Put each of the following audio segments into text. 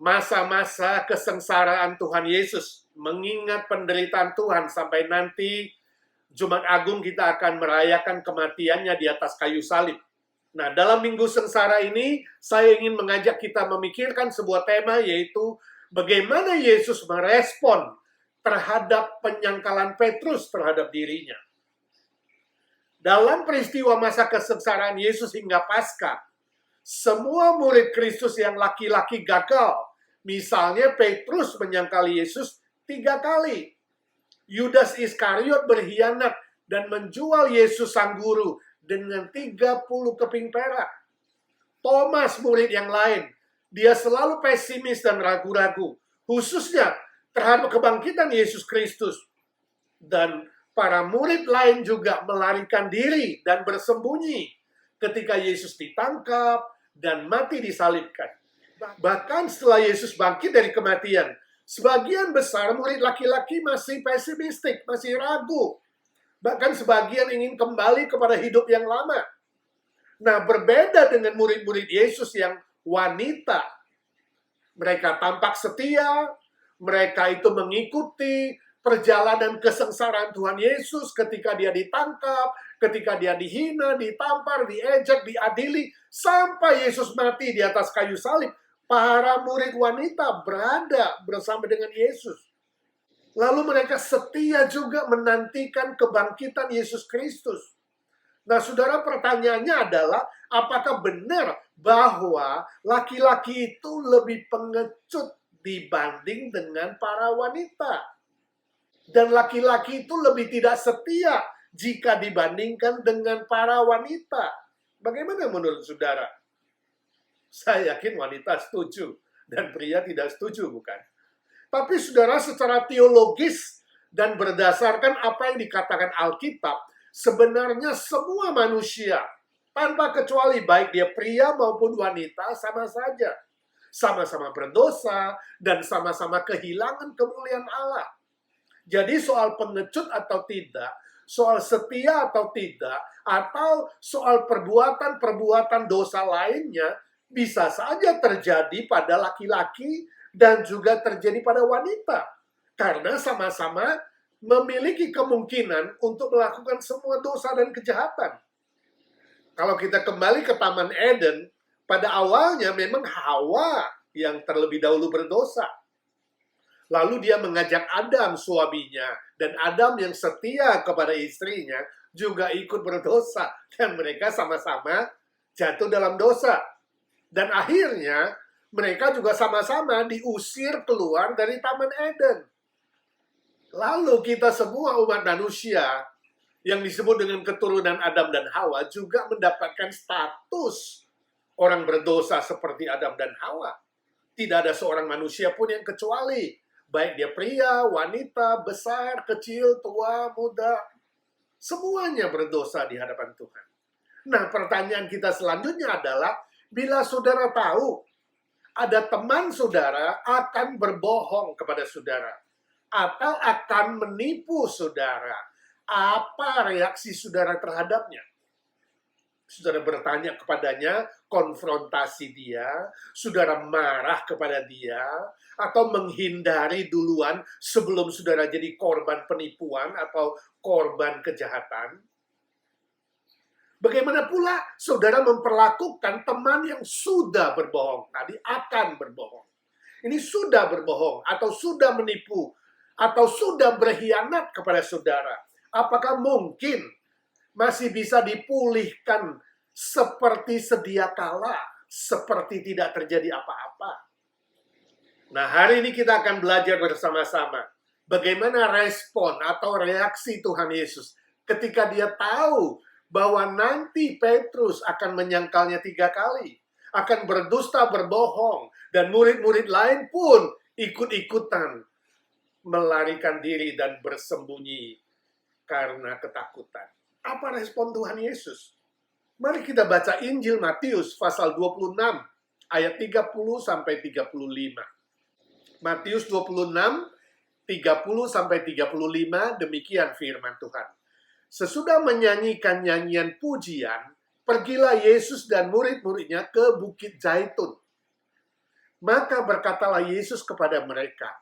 masa-masa kesengsaraan Tuhan Yesus, mengingat penderitaan Tuhan sampai nanti Jumat Agung kita akan merayakan kematiannya di atas kayu salib. Nah, dalam Minggu Sengsara ini, saya ingin mengajak kita memikirkan sebuah tema, yaitu bagaimana Yesus merespon terhadap penyangkalan Petrus terhadap dirinya. Dalam peristiwa masa kesengsaraan Yesus hingga Paskah, semua murid Kristus yang laki-laki gagal. Misalnya Petrus menyangkali Yesus 3 kali. Yudas Iskariot berkhianat dan menjual Yesus sang guru dengan 30 keping perak. Thomas, murid yang lain, dia selalu pesimis dan ragu-ragu, khususnya terhadap kebangkitan Yesus Kristus. Dan para murid lain juga melarikan diri dan bersembunyi ketika Yesus ditangkap dan mati disalibkan. Bahkan setelah Yesus bangkit dari kematian, sebagian besar murid laki-laki masih pesimistik, masih ragu. Bahkan sebagian ingin kembali kepada hidup yang lama. Nah, berbeda dengan murid-murid Yesus yang wanita. Mereka tampak setia, mereka itu mengikuti perjalanan kesengsaraan Tuhan Yesus ketika dia ditangkap, ketika dia dihina, ditampar, diejek, diadili, sampai Yesus mati di atas kayu salib. Para murid wanita berada bersama dengan Yesus. Lalu mereka setia juga menantikan kebangkitan Yesus Kristus. Nah, saudara, pertanyaannya adalah, apakah benar bahwa laki-laki itu lebih pengecut dibanding dengan para wanita? Dan laki-laki itu lebih tidak setia jika dibandingkan dengan para wanita. Bagaimana menurut saudara? Saya yakin wanita setuju dan pria tidak setuju, bukan? Tapi saudara, secara teologis dan berdasarkan apa yang dikatakan Alkitab, sebenarnya semua manusia, tanpa kecuali baik dia pria maupun wanita, sama saja. Sama-sama berdosa dan sama-sama kehilangan kemuliaan Allah. Jadi soal pengecut atau tidak, soal setia atau tidak, atau soal perbuatan-perbuatan dosa lainnya, bisa saja terjadi pada laki-laki dan juga terjadi pada wanita. Karena sama-sama memiliki kemungkinan untuk melakukan semua dosa dan kejahatan. Kalau kita kembali ke Taman Eden, pada awalnya memang Hawa yang terlebih dahulu berdosa. Lalu dia mengajak Adam suaminya, dan Adam yang setia kepada istrinya juga ikut berdosa. Dan mereka sama-sama jatuh dalam dosa. Dan akhirnya mereka juga sama-sama diusir keluar dari Taman Eden. Lalu kita semua umat manusia yang disebut dengan keturunan Adam dan Hawa juga mendapatkan status orang berdosa seperti Adam dan Hawa. Tidak ada seorang manusia pun yang kecuali, baik dia pria, wanita, besar, kecil, tua, muda, semuanya berdosa di hadapan Tuhan. Nah, pertanyaan kita selanjutnya adalah, bila saudara tahu ada teman saudara akan berbohong kepada saudara atau akan menipu saudara, apa reaksi saudara terhadapnya? Saudara bertanya kepadanya, konfrontasi dia, saudara marah kepada dia, atau menghindari duluan sebelum saudara jadi korban penipuan atau korban kejahatan? Bagaimana pula saudara memperlakukan teman yang sudah berbohong, tadi akan berbohong. Ini sudah berbohong, atau sudah menipu, atau sudah berkhianat kepada saudara. Apakah mungkin masih bisa dipulihkan seperti sedia kala, seperti tidak terjadi apa-apa? Nah, hari ini kita akan belajar bersama-sama bagaimana respon atau reaksi Tuhan Yesus ketika dia tahu bahwa nanti Petrus akan menyangkalnya 3 kali, akan berdusta, berbohong, dan murid-murid lain pun ikut-ikutan melarikan diri dan bersembunyi karena ketakutan. Apa respon Tuhan Yesus? Mari kita baca Injil Matius pasal 26 ayat 30 sampai 35. Matius 26 30 sampai 35, demikian firman Tuhan. Sesudah menyanyikan nyanyian pujian, pergilah Yesus dan murid-muridnya ke Bukit Zaitun. Maka berkatalah Yesus kepada mereka,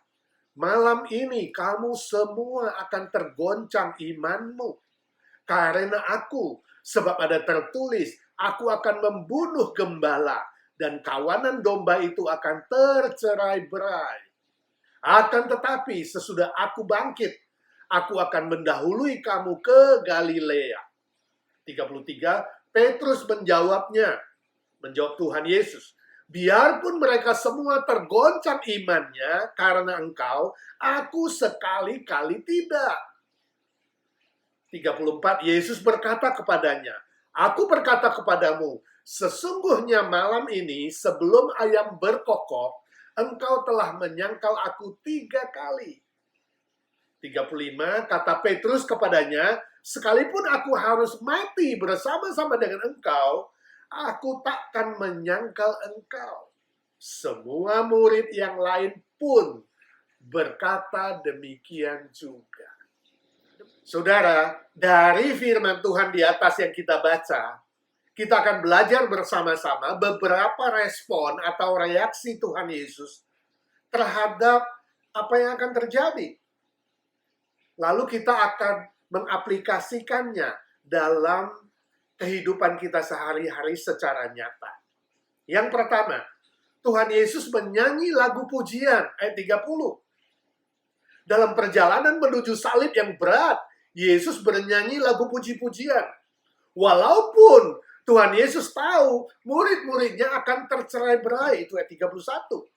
malam ini kamu semua akan tergoncang imanmu karena aku, sebab ada tertulis, aku akan membunuh gembala dan kawanan domba itu akan tercerai-berai. Akan tetapi sesudah aku bangkit, aku akan mendahului kamu ke Galilea. 33, Petrus menjawab Tuhan Yesus, biarpun mereka semua tergoncang imannya karena engkau, aku sekali-kali tidak. 34, Yesus berkata kepadanya, aku berkata kepadamu, sesungguhnya malam ini sebelum ayam berkokok, engkau telah menyangkal aku 3 kali. 35, kata Petrus kepadanya, sekalipun aku harus mati bersama-sama dengan engkau, aku takkan menyangkal engkau. Semua murid yang lain pun berkata demikian juga. Saudara, dari firman Tuhan di atas yang kita baca, kita akan belajar bersama-sama beberapa respon atau reaksi Tuhan Yesus terhadap apa yang akan terjadi. Lalu kita akan mengaplikasikannya dalam kehidupan kita sehari-hari secara nyata. Yang pertama, Tuhan Yesus menyanyi lagu pujian, ayat 30. Dalam perjalanan menuju salib yang berat, Yesus bernyanyi lagu puji-pujian. Walaupun Tuhan Yesus tahu murid-muridnya akan tercerai-berai, itu ayat 31.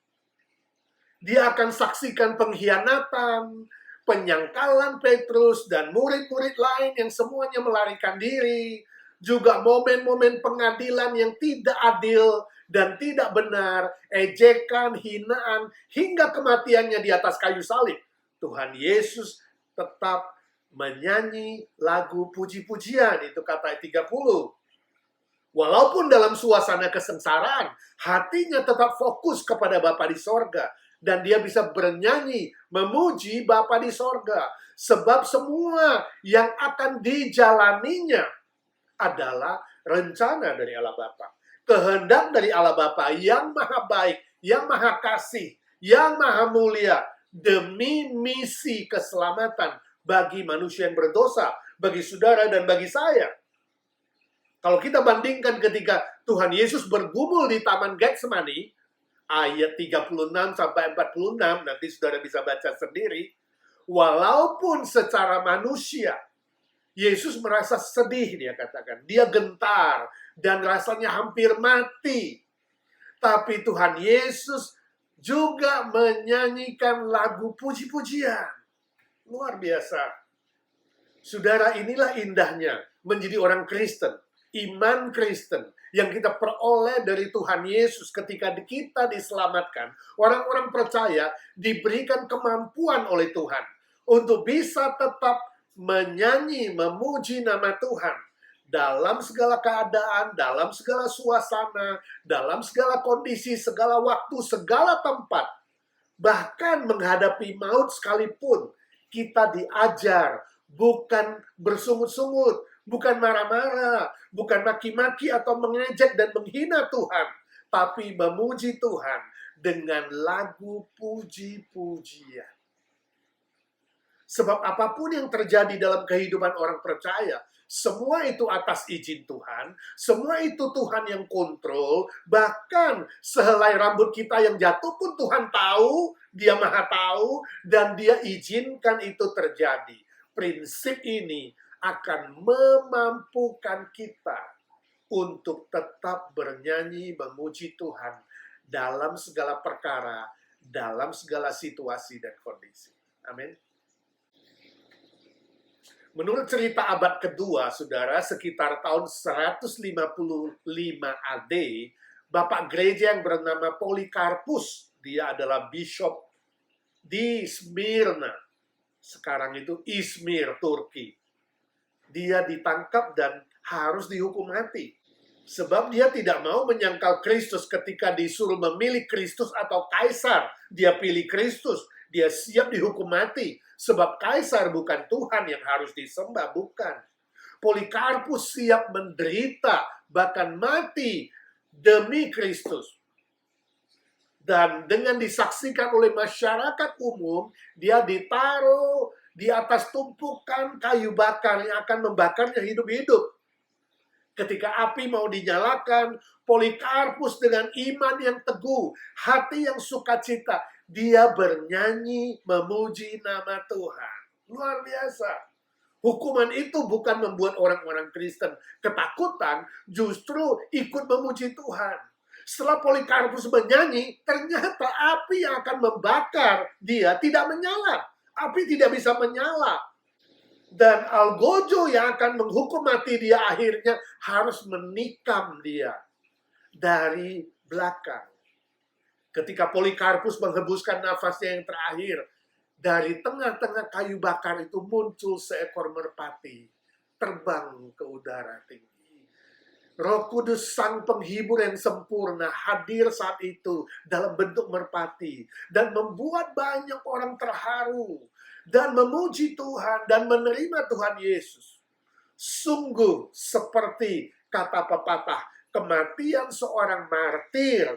Dia akan saksikan pengkhianatan, penyangkalan Petrus, dan murid-murid lain yang semuanya melarikan diri. Juga momen-momen pengadilan yang tidak adil dan tidak benar, ejekan, hinaan, hingga kematiannya di atas kayu salib. Tuhan Yesus tetap menyanyi lagu puji-pujian, itu kata 30. Walaupun dalam suasana kesengsaraan, hatinya tetap fokus kepada Bapa di sorga. Dan dia bisa bernyanyi, memuji Bapa di sorga. Sebab semua yang akan dijalaninya adalah rencana dari Allah Bapa. Kehendak dari Allah Bapa yang maha baik, yang maha kasih, yang maha mulia, demi misi keselamatan bagi manusia yang berdosa, bagi saudara dan bagi saya. Kalau kita bandingkan ketika Tuhan Yesus bergumul di Taman Getsemani, ayat 36 sampai 46, nanti saudara bisa baca sendiri. Walaupun secara manusia, Yesus merasa sedih, dia katakan. Dia gentar dan rasanya hampir mati. Tapi Tuhan Yesus juga menyanyikan lagu puji-pujian. Luar biasa. Saudara, inilah indahnya menjadi orang Kristen. Iman Kristen yang kita peroleh dari Tuhan Yesus ketika kita diselamatkan. Orang-orang percaya diberikan kemampuan oleh Tuhan untuk bisa tetap menyanyi, memuji nama Tuhan dalam segala keadaan, dalam segala suasana, dalam segala kondisi, segala waktu, segala tempat. Bahkan menghadapi maut sekalipun, kita diajar bukan bersungut-sungut, bukan marah-marah, bukan maki-maki atau mengejek dan menghina Tuhan, tapi memuji Tuhan dengan lagu puji-pujian. Sebab apapun yang terjadi dalam kehidupan orang percaya, semua itu atas izin Tuhan, semua itu Tuhan yang kontrol, bahkan sehelai rambut kita yang jatuh pun Tuhan tahu, Dia Maha tahu, dan Dia izinkan itu terjadi. Prinsip ini akan memampukan kita untuk tetap bernyanyi, memuji Tuhan dalam segala perkara, dalam segala situasi dan kondisi. Amin. Menurut cerita abad kedua, saudara, sekitar tahun 155 AD, Bapak gereja yang bernama Polikarpus, dia adalah bishop di Smyrna. Sekarang itu Izmir, Turki. Dia ditangkap dan harus dihukum mati. Sebab dia tidak mau menyangkal Kristus ketika disuruh memilih Kristus atau Kaisar. Dia pilih Kristus. Dia siap dihukum mati. Sebab Kaisar bukan Tuhan yang harus disembah, bukan. Polikarpus siap menderita, bahkan mati demi Kristus. Dan dengan disaksikan oleh masyarakat umum, dia ditaruh di atas tumpukan kayu bakar yang akan membakarnya hidup-hidup. Ketika api mau dinyalakan, Polikarpus dengan iman yang teguh, hati yang sukacita, dia bernyanyi memuji nama Tuhan. Luar biasa. Hukuman itu bukan membuat orang-orang Kristen ketakutan, justru ikut memuji Tuhan. Setelah Polikarpus menyanyi, ternyata api yang akan membakar dia tidak menyala. Api tidak bisa menyala. Dan algojo yang akan menghukum mati dia akhirnya harus menikam dia dari belakang. Ketika Polikarpus menghembuskan nafasnya yang terakhir, dari tengah-tengah kayu bakar itu muncul seekor merpati terbang ke udara tinggi. Roh Kudus sang penghibur yang sempurna hadir saat itu dalam bentuk merpati dan membuat banyak orang terharu dan memuji Tuhan dan menerima Tuhan Yesus. Sungguh seperti kata pepatah, kematian seorang martir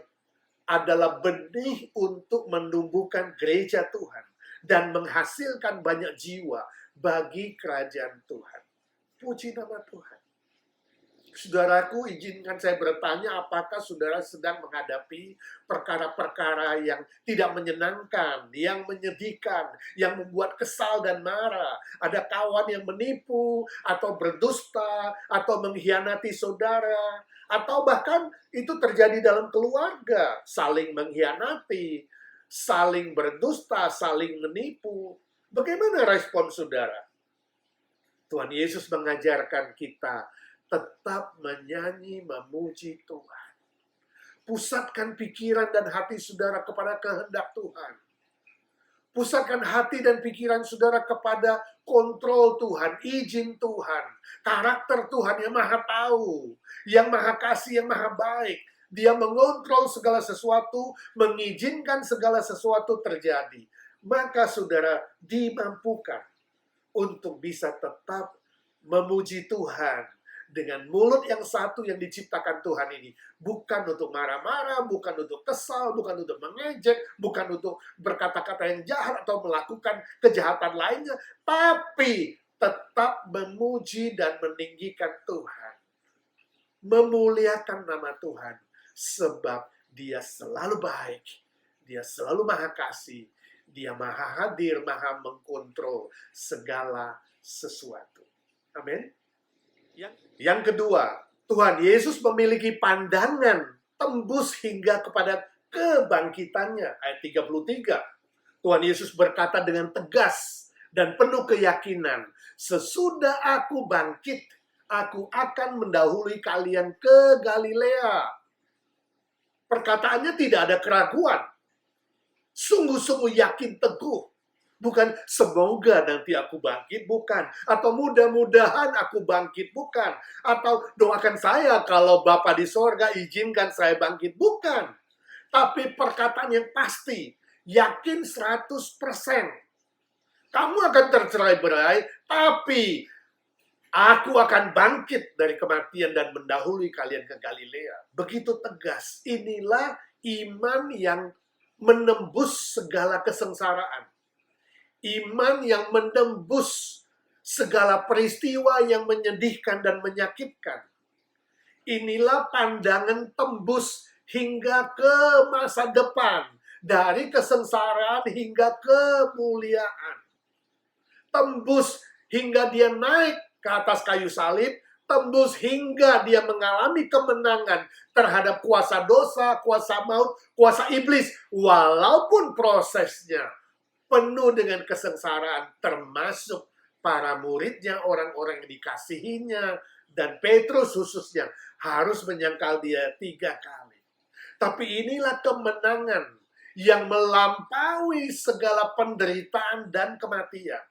adalah benih untuk menumbuhkan gereja Tuhan dan menghasilkan banyak jiwa bagi kerajaan Tuhan. Puji nama Tuhan. Saudaraku, izinkan saya bertanya, apakah saudara sedang menghadapi perkara-perkara yang tidak menyenangkan, yang menyedihkan, yang membuat kesal dan marah? Ada kawan yang menipu, atau berdusta, atau mengkhianati saudara, atau bahkan itu terjadi dalam keluarga, saling mengkhianati, saling berdusta, saling menipu. Bagaimana respon saudara? Tuhan Yesus mengajarkan kita tetap menyanyi, memuji Tuhan. Pusatkan pikiran dan hati saudara kepada kehendak Tuhan. Pusatkan hati dan pikiran saudara kepada kontrol Tuhan, izin Tuhan, karakter Tuhan yang maha tahu, yang maha kasih, yang maha baik. Dia mengontrol segala sesuatu, mengizinkan segala sesuatu terjadi. Maka saudara dimampukan untuk bisa tetap memuji Tuhan dengan mulut yang satu yang diciptakan Tuhan ini. Bukan untuk marah-marah, bukan untuk kesal, bukan untuk mengejek, bukan untuk berkata-kata yang jahat atau melakukan kejahatan lainnya, tapi tetap memuji dan meninggikan Tuhan. Memuliakan nama Tuhan, sebab Dia selalu baik, Dia selalu maha kasih, Dia maha hadir, maha mengkontrol segala sesuatu. Amin. Yang kedua, Tuhan Yesus memiliki pandangan tembus hingga kepada kebangkitannya. Ayat 33. Tuhan Yesus berkata dengan tegas dan penuh keyakinan, sesudah aku bangkit, aku akan mendahului kalian ke Galilea. Perkataannya tidak ada keraguan. Sungguh-sungguh yakin teguh. Bukan semoga nanti aku bangkit, bukan. Atau mudah-mudahan aku bangkit, bukan. Atau doakan saya kalau Bapa di sorga izinkan saya bangkit, bukan. Tapi perkataan yang pasti, yakin 100%. Kamu akan tercerai-berai, tapi aku akan bangkit dari kematian dan mendahului kalian ke Galilea. Begitu tegas. Inilah iman yang menembus segala kesengsaraan. Iman yang menembus segala peristiwa yang menyedihkan dan menyakitkan. Inilah pandangan tembus hingga ke masa depan. Dari kesengsaraan hingga kemuliaan. Tembus hingga dia naik ke atas kayu salib. Tembus hingga dia mengalami kemenangan terhadap kuasa dosa, kuasa maut, kuasa iblis. Walaupun prosesnya penuh dengan kesengsaraan, termasuk para muridnya, orang-orang yang dikasihinya, dan Petrus khususnya, harus menyangkal dia 3 kali. Tapi inilah kemenangan yang melampaui segala penderitaan dan kematian.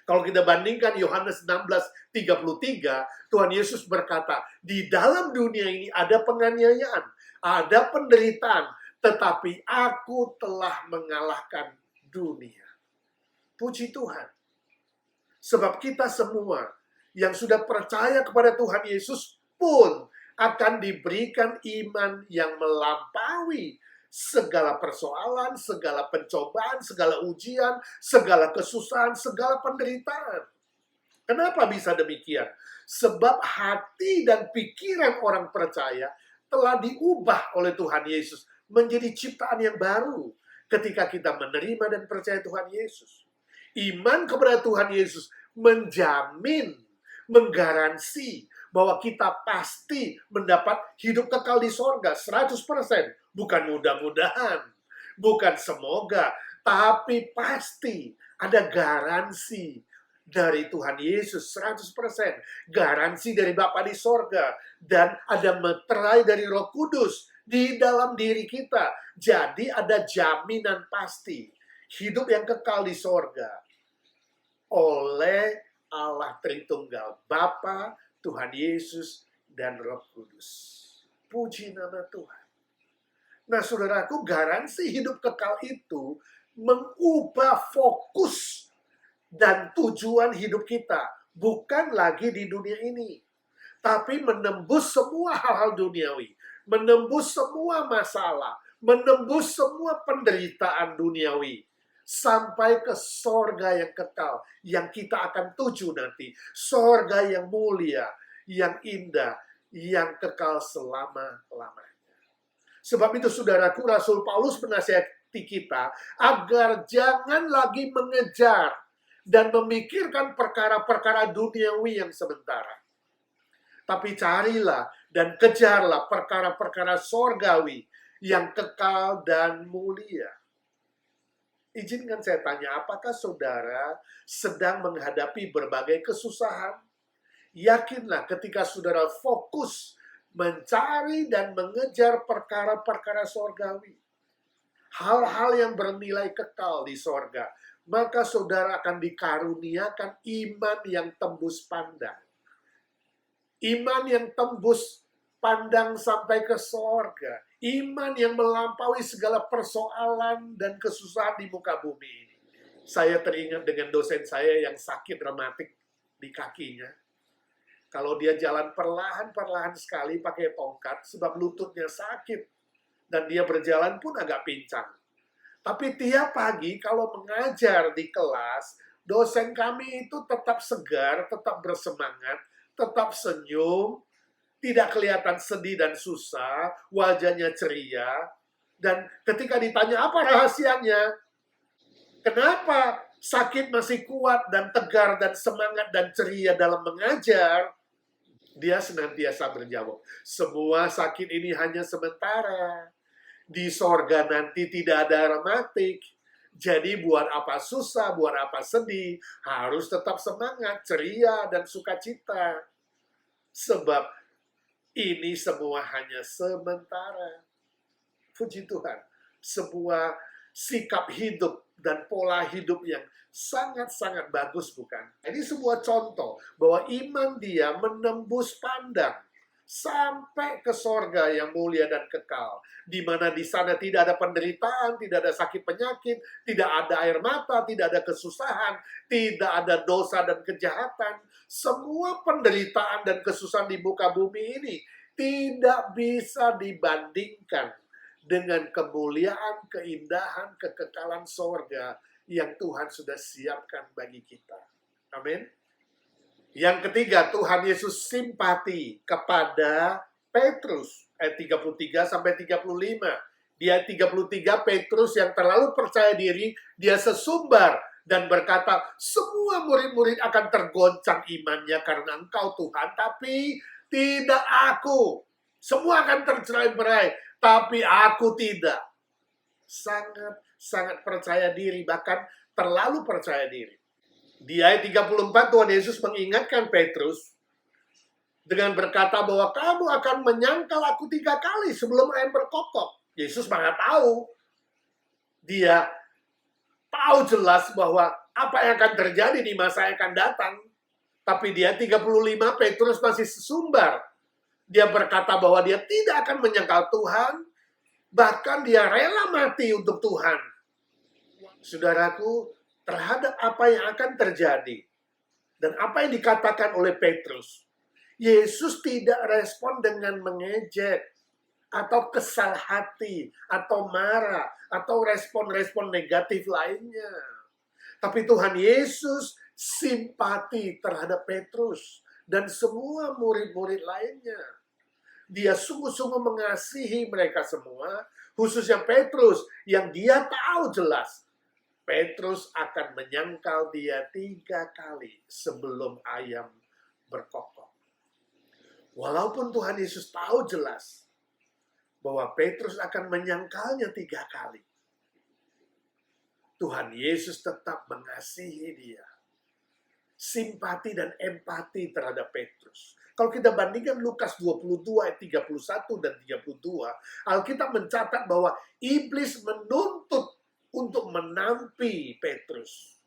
Kalau kita bandingkan Yohanes 16:33, Tuhan Yesus berkata, di dalam dunia ini ada penganiayaan, ada penderitaan, tetapi aku telah mengalahkan dunia. Puji Tuhan. Sebab kita semua yang sudah percaya kepada Tuhan Yesus pun akan diberikan iman yang melampaui segala persoalan, segala pencobaan, segala ujian, segala kesusahan, segala penderitaan. Kenapa bisa demikian? Sebab hati dan pikiran orang percaya telah diubah oleh Tuhan Yesus menjadi ciptaan yang baru ketika kita menerima dan percaya Tuhan Yesus. Iman kepada Tuhan Yesus menjamin, menggaransi bahwa kita pasti mendapat hidup kekal di sorga 100%. Bukan mudah-mudahan, bukan semoga, tapi pasti ada garansi dari Tuhan Yesus 100%. Garansi dari Bapa di sorga. Dan ada meterai dari Roh Kudus di dalam diri kita. Jadi ada jaminan pasti hidup yang kekal di sorga oleh Allah Tritunggal, Bapa, Tuhan Yesus, dan Roh Kudus. Puji nama Tuhan. Nah, saudaraku, garansi hidup kekal itu mengubah fokus dan tujuan hidup kita. Bukan lagi di dunia ini, tapi menembus semua hal-hal duniawi, menembus semua masalah, menembus semua penderitaan duniawi, sampai ke sorga yang kekal, yang kita akan tuju nanti. Sorga yang mulia, yang indah, yang kekal selama-lamanya. Sebab itu, saudaraku, Rasul Paulus menasihati kita agar jangan lagi mengejar dan memikirkan perkara-perkara duniawi yang sementara. Tapi carilah dan kejarlah perkara-perkara sorgawi yang kekal dan mulia. Izinkan saya tanya, apakah saudara sedang menghadapi berbagai kesusahan? Yakinlah ketika saudara fokus mencari dan mengejar perkara-perkara sorgawi, hal-hal yang bernilai kekal di sorga, maka saudara akan dikaruniakan iman yang tembus pandang. Iman yang tembus pandang sampai ke sorga. Iman yang melampaui segala persoalan dan kesusahan di muka bumi ini. Saya teringat dengan dosen saya yang sakit rematik di kakinya. Kalau dia jalan perlahan-perlahan sekali pakai tongkat, sebab lututnya sakit. Dan dia berjalan pun agak pincang. Tapi tiap pagi kalau mengajar di kelas, dosen kami itu tetap segar, tetap bersemangat, tetap senyum, tidak kelihatan sedih dan susah, wajahnya ceria. Dan ketika ditanya apa rahasianya, kenapa sakit masih kuat dan tegar dan semangat dan ceria dalam mengajar, dia senantiasa berjawab, semua sakit ini hanya sementara. Di sorga nanti tidak ada rematik. Jadi buat apa susah, buat apa sedih, harus tetap semangat, ceria, dan sukacita. Sebab ini semua hanya sementara. Puji Tuhan. Sebuah sikap hidup dan pola hidup yang sangat-sangat bagus, bukan? Ini sebuah contoh bahwa iman dia menembus pandang sampai ke sorga yang mulia dan kekal, di mana di sana tidak ada penderitaan, tidak ada sakit penyakit, tidak ada air mata, tidak ada kesusahan, tidak ada dosa dan kejahatan. Semua penderitaan dan kesusahan di muka bumi ini tidak bisa dibandingkan dengan kemuliaan, keindahan, kekekalan sorga yang Tuhan sudah siapkan bagi kita. Amin. Yang ketiga, Tuhan Yesus simpati kepada Petrus. Ayat 33 sampai 35. Di ayat 33, Petrus yang terlalu percaya diri, dia sesumbar dan berkata, semua murid-murid akan tergoncang imannya karena Engkau Tuhan, tapi tidak aku. Semua akan tercerai-berai, tapi aku tidak. Sangat percaya diri, bahkan terlalu percaya diri. Di ayat 34, Tuhan Yesus mengingatkan Petrus dengan berkata bahwa kamu akan menyangkal aku 3 kali sebelum ayam berkokok. Yesus mana tahu. Dia tahu jelas bahwa apa yang akan terjadi di masa yang akan datang. Tapi dia 35, Petrus masih sesumbar. Dia berkata bahwa dia tidak akan menyangkal Tuhan, bahkan dia rela mati untuk Tuhan. Saudaraku, terhadap apa yang akan terjadi dan apa yang dikatakan oleh Petrus, Yesus tidak respon dengan mengejek atau kesal hati, atau marah, atau respon-respon negatif lainnya. Tapi Tuhan Yesus simpati terhadap Petrus dan semua murid-murid lainnya. Dia sungguh-sungguh mengasihi mereka semua, khususnya Petrus, yang dia tahu jelas Petrus akan menyangkal dia 3 kali sebelum ayam berkokok. Walaupun Tuhan Yesus tahu jelas bahwa Petrus akan menyangkalnya 3 kali, Tuhan Yesus tetap mengasihi dia. Simpati dan empati terhadap Petrus. Kalau kita bandingkan Lukas 22 ayat 31 dan 32, Alkitab mencatat bahwa iblis menuntut untuk menampi Petrus,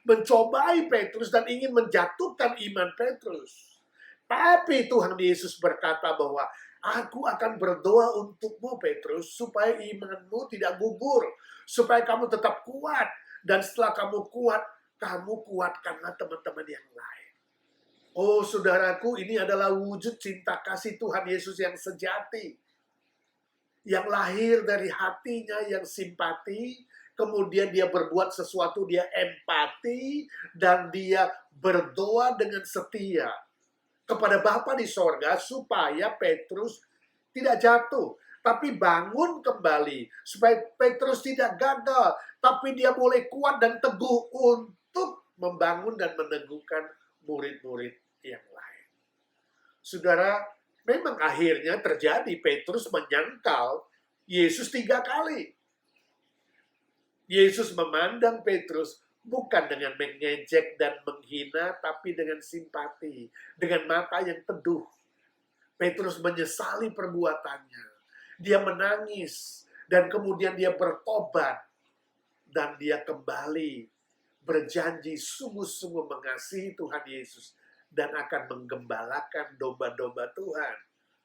mencobai Petrus dan ingin menjatuhkan iman Petrus. Tapi Tuhan Yesus berkata bahwa aku akan berdoa untukmu Petrus, supaya imanmu tidak gugur, supaya kamu tetap kuat, dan setelah kamu kuat, kamu kuatkanlah teman-teman yang lain. Oh saudaraku, ini adalah wujud cinta kasih Tuhan Yesus yang sejati, yang lahir dari hatinya yang simpati, kemudian dia berbuat sesuatu, dia empati, dan dia berdoa dengan setia kepada Bapa di sorga, supaya Petrus tidak jatuh, tapi bangun kembali, supaya Petrus tidak gagal, tapi dia boleh kuat dan teguh untuk membangun dan meneguhkan murid-murid yang lain. Saudara, memang akhirnya terjadi, Petrus menyangkal Yesus 3 kali. Yesus memandang Petrus bukan dengan mengejek dan menghina, tapi dengan simpati, dengan mata yang teduh. Petrus menyesali perbuatannya. Dia menangis, dan kemudian dia bertobat, dan dia kembali berjanji sungguh-sungguh mengasihi Tuhan Yesus dan akan menggembalakan domba-domba Tuhan.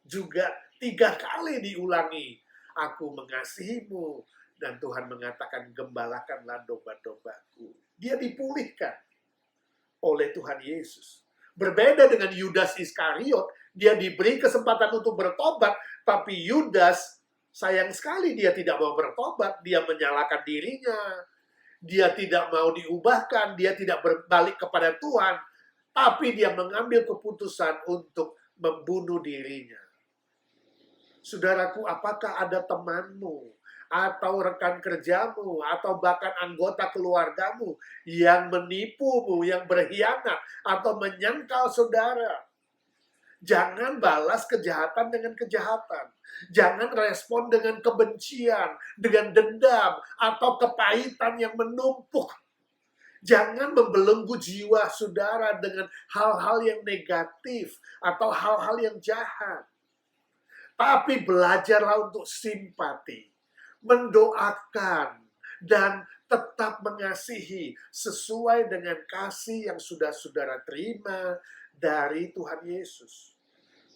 Juga 3 kali diulangi, aku mengasihimu, dan Tuhan mengatakan gembalakanlah domba-dombaku. Dia dipulihkan oleh Tuhan Yesus. Berbeda dengan Yudas Iskariot, dia diberi kesempatan untuk bertobat, tapi Yudas sayang sekali dia tidak mau bertobat, dia menyalahkan dirinya, dia tidak mau diubahkan, dia tidak berbalik kepada Tuhan, tapi dia mengambil keputusan untuk membunuh dirinya. Saudaraku, apakah ada temanmu, atau rekan kerjamu, atau bahkan anggota keluargamu yang menipumu, yang berkhianat, atau menyangkal saudara? Jangan balas kejahatan dengan kejahatan. Jangan respon dengan kebencian, dengan dendam, atau kepahitan yang menumpuk. Jangan membelenggu jiwa saudara dengan hal-hal yang negatif atau hal-hal yang jahat. Tapi belajarlah untuk simpati, mendoakan, dan tetap mengasihi sesuai dengan kasih yang sudah saudara terima dari Tuhan Yesus.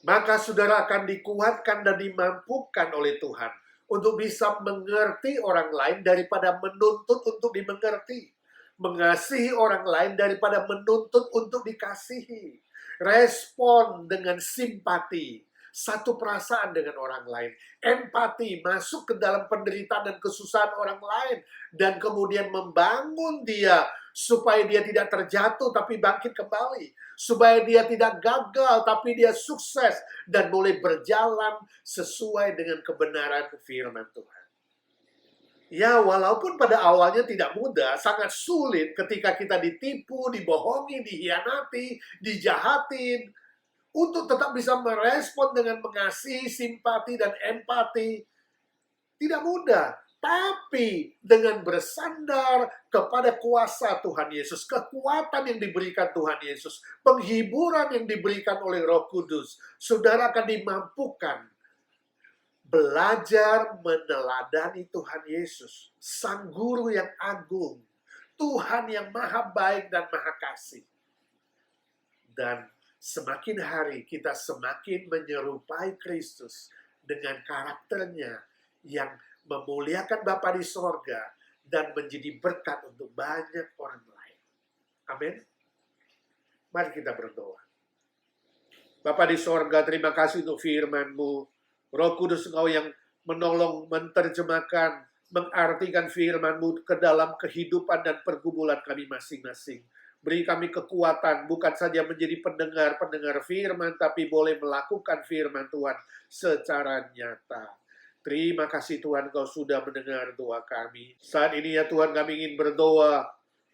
Maka saudara akan dikuatkan dan dimampukan oleh Tuhan untuk bisa mengerti orang lain daripada menuntut untuk dimengerti. Mengasihi orang lain daripada menuntut untuk dikasihi. Respon dengan simpati, satu perasaan dengan orang lain. Empati, masuk ke dalam penderitaan dan kesusahan orang lain, dan kemudian membangun dia supaya dia tidak terjatuh tapi bangkit kembali, supaya dia tidak gagal tapi dia sukses dan boleh berjalan sesuai dengan kebenaran firman Tuhan. Ya, walaupun pada awalnya tidak mudah, sangat sulit ketika kita ditipu, dibohongi, dihianati, dijahatin, untuk tetap bisa merespon dengan mengasihi, simpati, dan empati. Tidak mudah. Tapi dengan bersandar kepada kuasa Tuhan Yesus, kekuatan yang diberikan Tuhan Yesus, penghiburan yang diberikan oleh Roh Kudus, saudara akan dimampukan belajar meneladani Tuhan Yesus, Sang Guru yang agung, Tuhan yang maha baik dan maha kasih. Dan semakin hari kita semakin menyerupai Kristus dengan karakternya yang memuliakan Bapa di sorga dan menjadi berkat untuk banyak orang lain. Amin. Mari kita berdoa. Bapa di sorga, terima kasih untuk firman-Mu. Roh Kudus, Engkau yang menolong menerjemahkan, mengartikan firman-Mu ke dalam kehidupan dan pergumulan kami masing-masing. Beri kami kekuatan, bukan saja menjadi pendengar-pendengar firman, tapi boleh melakukan firman Tuhan secara nyata. Terima kasih Tuhan, Kau sudah mendengar doa kami. Saat ini ya Tuhan, kami ingin berdoa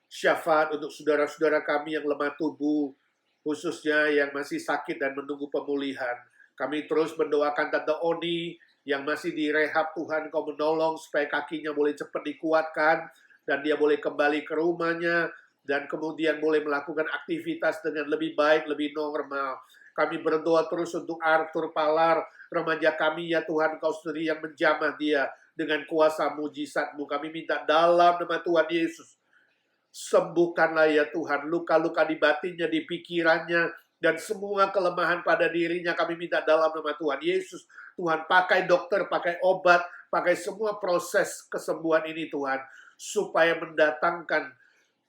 syafaat untuk saudara-saudara kami yang lemah tubuh, khususnya yang masih sakit dan menunggu pemulihan. Kami terus mendoakan Tante Oni yang masih direhab. Tuhan, Kau menolong supaya kakinya boleh cepat dikuatkan dan dia boleh kembali ke rumahnya dan kemudian boleh melakukan aktivitas dengan lebih baik, lebih normal. Kami berdoa terus untuk Arthur Palar, remaja kami ya Tuhan, Kau sendiri yang menjamah dia dengan kuasa mujizat-Mu. Kami minta dalam nama Tuhan Yesus, sembuhkanlah ya Tuhan luka-luka di batinnya, di pikirannya, dan semua kelemahan pada dirinya. Kami minta dalam nama Tuhan Yesus. Tuhan, pakai dokter, pakai obat, pakai semua proses kesembuhan ini Tuhan, supaya mendatangkan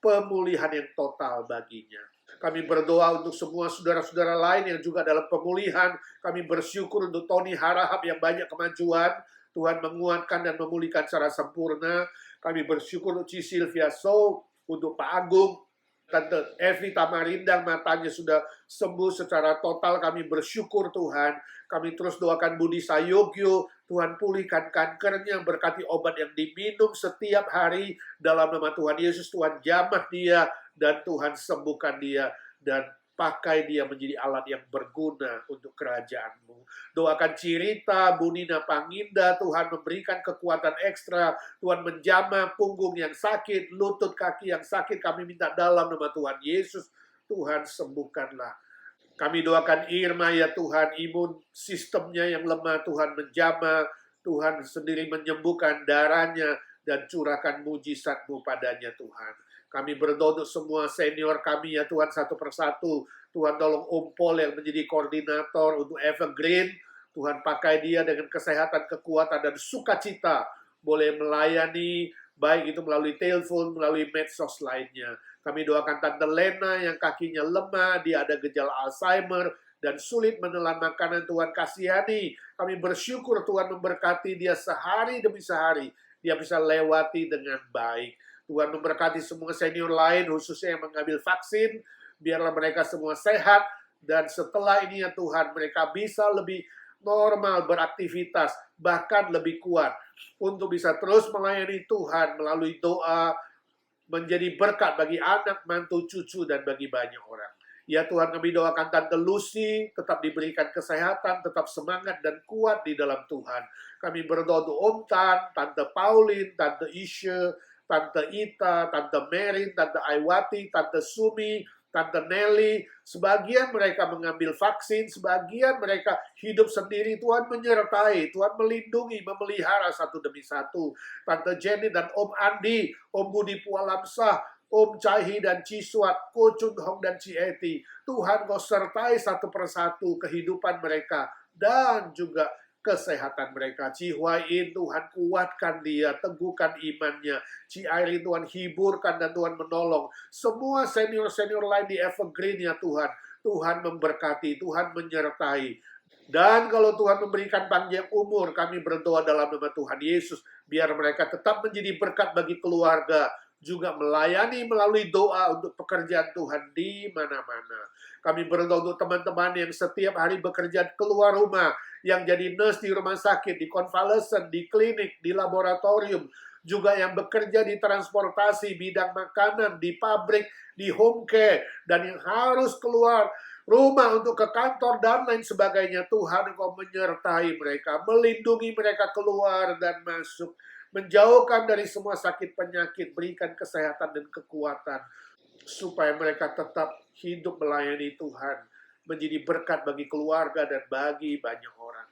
pemulihan yang total baginya. Kami berdoa untuk semua saudara-saudara lain yang juga dalam pemulihan. Kami bersyukur untuk Tony Harahap yang banyak kemajuan. Tuhan menguatkan dan memulihkan secara sempurna. Kami bersyukur untuk Sylvia So, untuk Pak Agung, Tante Evi Tamarindang, matanya sudah sembuh secara total. Kami bersyukur Tuhan. Kami terus doakan Budi Sayogyo, Tuhan pulihkan kankernya, berkati obat yang diminum setiap hari. Dalam nama Tuhan Yesus, Tuhan jamah dia, dan Tuhan sembuhkan dia, dan pakai dia menjadi alat yang berguna untuk kerajaan-Mu. Doakan Cirita, Bu Nina Panginda, Tuhan memberikan kekuatan ekstra, Tuhan menjamah punggung yang sakit, lutut kaki yang sakit, kami minta dalam nama Tuhan Yesus, Tuhan sembuhkanlah. Kami doakan Irma ya Tuhan, imun sistemnya yang lemah, Tuhan menjamah, Tuhan sendiri menyembuhkan darahnya, dan curahkan mujizat-Mu padanya Tuhan. Kami berdoa untuk semua senior kami ya Tuhan, satu persatu. Tuhan tolong Om Paul yang menjadi koordinator untuk Evergreen. Tuhan pakai dia dengan kesehatan, kekuatan, dan sukacita. Boleh melayani, baik itu melalui telepon, melalui medsos lainnya. Kami doakan Tante Lena yang kakinya lemah, dia ada gejala Alzheimer, dan sulit menelan makanan. Tuhan kasihani. Kami bersyukur Tuhan memberkati dia sehari demi sehari. Dia bisa lewati dengan baik. Tuhan memberkati semua senior lain, khususnya yang mengambil vaksin. Biarlah mereka semua sehat. Dan setelah ini ya Tuhan, mereka bisa lebih normal beraktivitas, bahkan lebih kuat. Untuk bisa terus melayani Tuhan melalui doa, menjadi berkat bagi anak, mantu, cucu, dan bagi banyak orang. Ya Tuhan, kami doakan Tante Lucy tetap diberikan kesehatan, tetap semangat dan kuat di dalam Tuhan. Kami berdoa untuk Om Tan, Tante Pauline, Tante Isha, Tante Ita, Tante Merin, Tante Aiwati, Tante Sumi, Tante Nelly. Sebagian mereka mengambil vaksin, sebagian mereka hidup sendiri. Tuhan menyertai, Tuhan melindungi, memelihara satu demi satu. Tante Jenny dan Om Andi, Om Budi Pualamsah, Om Cahi dan Ciswat, Ko Chun Hong dan Cieti. Tuhan Kau sertai satu persatu kehidupan mereka dan juga kesehatan mereka. Ci Huain, Tuhan kuatkan dia, teguhkan imannya. Ci Airin, Tuhan hiburkan dan Tuhan menolong. Semua senior-senior lain di Evergreen ya Tuhan. Tuhan memberkati, Tuhan menyertai. Dan kalau Tuhan memberikan panjang umur, kami berdoa dalam nama Tuhan Yesus, biar mereka tetap menjadi berkat bagi keluarga, juga melayani melalui doa untuk pekerjaan Tuhan di mana-mana. Kami berdoa untuk teman-teman yang setiap hari bekerja keluar rumah, yang jadi nurse di rumah sakit, di konvalesen, di klinik, di laboratorium, juga yang bekerja di transportasi, bidang makanan, di pabrik, di home care, dan yang harus keluar rumah untuk ke kantor dan lain sebagainya. Tuhan, Engkau menyertai mereka, melindungi mereka keluar dan masuk, menjauhkan dari semua sakit penyakit, berikan kesehatan dan kekuatan, supaya mereka tetap hidup melayani Tuhan, menjadi berkat bagi keluarga dan bagi banyak orang.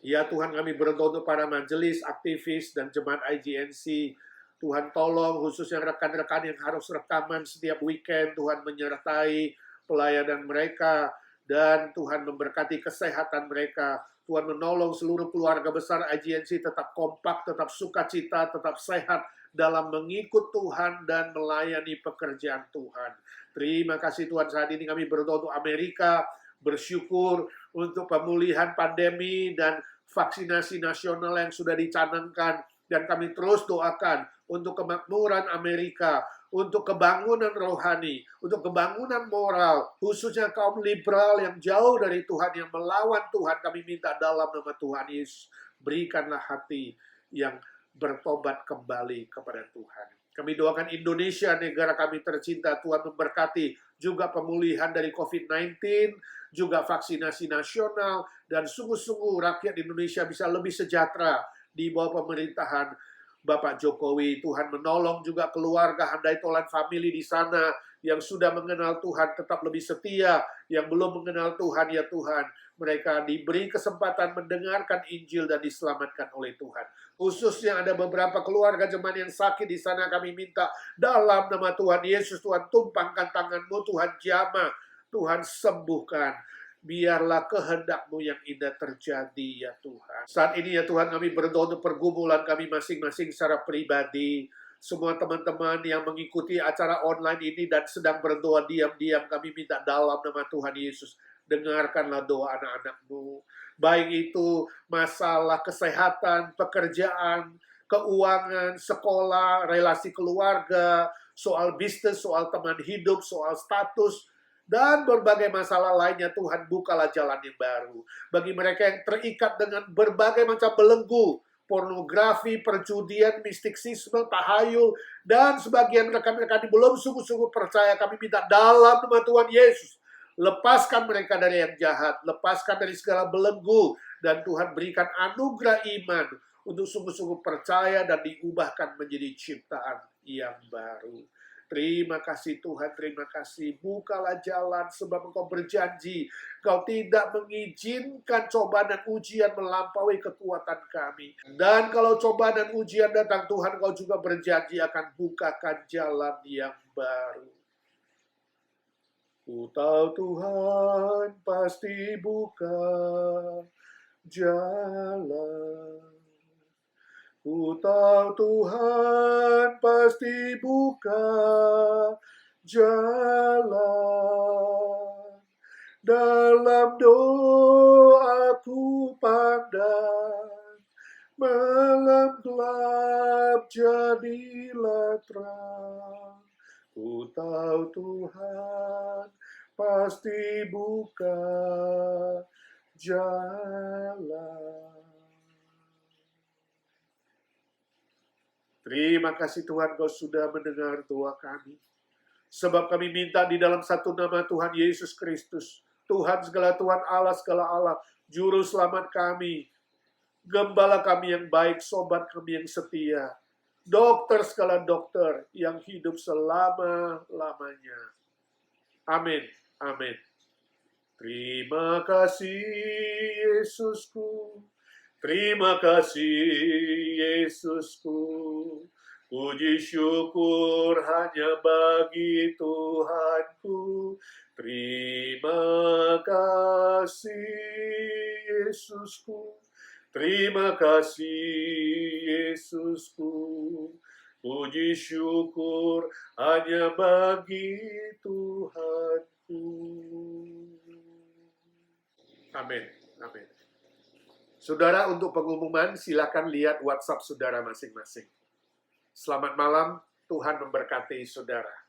Ya Tuhan, kami berdoa untuk para majelis, aktivis, dan jemaat IGNC. Tuhan tolong, khususnya rekan-rekan yang harus rekaman setiap weekend, Tuhan menyertai pelayanan mereka, dan Tuhan memberkati kesehatan mereka. Tuhan menolong seluruh keluarga besar IGNC tetap kompak, tetap sukacita, tetap sehat dalam mengikut Tuhan dan melayani pekerjaan Tuhan. Terima kasih Tuhan, saat ini kami berdoa untuk Amerika, bersyukur untuk pemulihan pandemi dan vaksinasi nasional yang sudah dicanangkan, dan kami terus doakan untuk kemakmuran Amerika, untuk kebangunan rohani, untuk kebangunan moral, khususnya kaum liberal yang jauh dari Tuhan, yang melawan Tuhan. Kami minta dalam nama Tuhan Yesus, berikanlah hati yang bertobat kembali kepada Tuhan. Kami doakan Indonesia, negara kami tercinta, Tuhan memberkati juga pemulihan dari COVID-19, juga vaksinasi nasional, dan sungguh-sungguh rakyat Indonesia bisa lebih sejahtera di bawah pemerintahan Bapak Jokowi. Tuhan menolong juga keluarga Handai Tolan Family di sana yang sudah mengenal Tuhan tetap lebih setia, yang belum mengenal Tuhan, ya Tuhan, mereka diberi kesempatan mendengarkan Injil dan diselamatkan oleh Tuhan. Khususnya ada beberapa keluarga jemaat yang sakit di sana, kami minta dalam nama Tuhan Yesus, Tuhan tumpangkan tangan-Mu, Tuhan jamah, Tuhan sembuhkan. Biarlah kehendak-Mu yang indah terjadi, ya Tuhan. Saat ini, ya Tuhan, kami berdoa untuk pergumulan kami masing-masing secara pribadi. Semua teman-teman yang mengikuti acara online ini dan sedang berdoa diam-diam, kami minta dalam nama Tuhan Yesus, dengarkanlah doa anak-anak-Mu. Baik itu masalah kesehatan, pekerjaan, keuangan, sekolah, relasi keluarga, soal bisnis, soal teman hidup, soal status, dan berbagai masalah lainnya. Tuhan, bukalah jalan yang baru. Bagi mereka yang terikat dengan berbagai macam belenggu, pornografi, perjudian, mistisisme, tahayul, dan sebagian rekan-rekan yang belum sungguh-sungguh percaya, kami minta dalam nama Tuhan Yesus, lepaskan mereka dari yang jahat, lepaskan dari segala belenggu, dan Tuhan berikan anugerah iman untuk sungguh-sungguh percaya dan diubahkan menjadi ciptaan yang baru. Terima kasih Tuhan, terima kasih. Bukalah jalan sebab Engkau berjanji Engkau tidak mengizinkan cobaan dan ujian melampaui kekuatan kami. Dan kalau cobaan dan ujian datang, Tuhan, Engkau juga berjanji akan bukakan jalan yang baru. Ku tahu Tuhan pasti buka jalan. Ku tahu Tuhan pasti buka jalan. Dalam doaku pandang, malam gelap jadilah terang. Ku tahu Tuhan pasti buka jalan. Terima kasih Tuhan, Kau sudah mendengar doa kami. Sebab kami minta di dalam satu nama Tuhan Yesus Kristus, Tuhan segala Tuhan, Allah segala Allah, Juru Selamat kami, Gembala kami yang baik, sobat kami yang setia, dokter segala dokter yang hidup selama-lamanya. Amin. Amin. Terima kasih Yesusku. Terima kasih Yesusku, puji syukur hanya bagi Tuhanku. Terima kasih Yesusku, terima kasih Yesusku, puji syukur hanya bagi Tuhanku. Amin. Amin. Saudara, untuk pengumuman, silakan lihat WhatsApp saudara masing-masing. Selamat malam, Tuhan memberkati saudara.